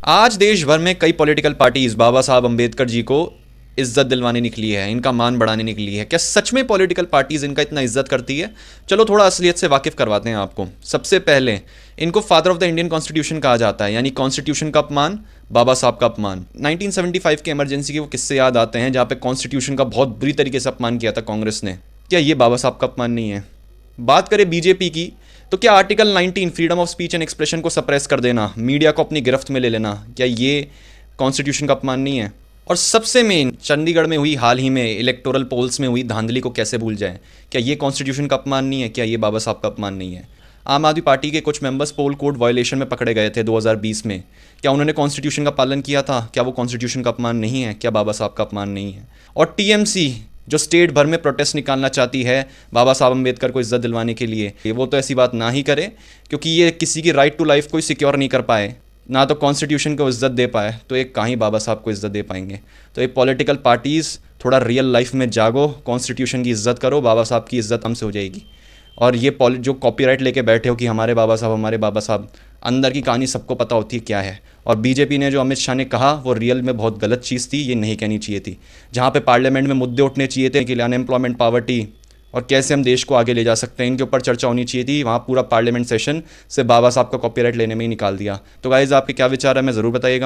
आज देश भर में कई पॉलिटिकल पार्टीज बाबा साहब अंबेडकर जी को इज्जत दिलवाने निकली है, इनका मान बढ़ाने निकली है। क्या सच में पॉलिटिकल पार्टीज इनका इतना इज्जत करती है? चलो थोड़ा असलियत से वाकिफ करवाते हैं आपको। सबसे पहले इनको father of the Indian constitution कहा जाता है, यानी कॉन्स्टिट्यूशन का अपमान, बाबा साहब का अपमान। 1975 के इमरजेंसी के वो किस्से याद आते हैं जहाँ पे कॉन्स्टिट्यूशन का बहुत बुरी तरीके से अपमान किया था कांग्रेस ने। क्या ये बाबा साहब का अपमान नहीं है? बात करें बीजेपी की, तो क्या article 19 freedom of speech and expression को सप्रेस कर देना, मीडिया को अपनी गिरफ्त में ले लेना, क्या ये कॉन्स्टिट्यूशन का अपमान नहीं है? और सबसे मेन, चंडीगढ़ में हुई हाल ही में इलेक्टोरल पोल्स में हुई धांधली को कैसे भूल जाएं? क्या ये कॉन्स्टिट्यूशन का अपमान नहीं है? क्या ये बाबा साहब का अपमान नहीं है? आम आदमी पार्टी के कुछ मेंबर्स पोल कोड वायलेशन में पकड़े गए थे 2020 में। क्या उन्होंने कॉन्स्टिट्यूशन का पालन किया था? क्या वो कॉन्स्टिट्यूशन का अपमान नहीं है? क्या बाबा साहब का अपमान नहीं है? और टीएमसी जो स्टेट भर में प्रोटेस्ट निकालना चाहती है बाबा साहब अम्बेडकर को इज्जत दिलवाने के लिए, वो तो ऐसी बात ना ही करे, क्योंकि ये किसी की राइट टू लाइफ को सिक्योर नहीं कर पाए, ना तो कॉन्स्टिट्यूशन को इज्जत दे पाए, तो एक कहाँ ही बाबा साहब को इज्जत दे पाएंगे। तो ये पॉलिटिकल पार्टीज़ थोड़ा रियल लाइफ में जागो, कॉन्स्टिट्यूशन की इज्जत करो, बाबा साहब की इज्जत हमसे हो जाएगी। और ये जो कॉपीराइट लेके बैठे हो कि हमारे बाबा साहब हमारे बाबा साहब, अंदर की कहानी सबको पता होती है क्या है। और बीजेपी ने जो अमित शाह ने कहा वो रियल में बहुत गलत चीज़ थी, ये नहीं कहनी चाहिए थी। जहाँ पे पार्लियामेंट में मुद्दे उठने चाहिए थे कि अनएम्प्लॉयमेंट, पावर्टी और कैसे हम देश को आगे ले जा सकते हैं, इनके ऊपर चर्चा होनी चाहिए थी, वहाँ पूरा पार्लियामेंट सेशन से बाबा साहब का कॉपीराइट लेने में ही निकाल दिया। तो गाइज़ आपके क्या विचार है, मैं ज़रूर बताइएगा।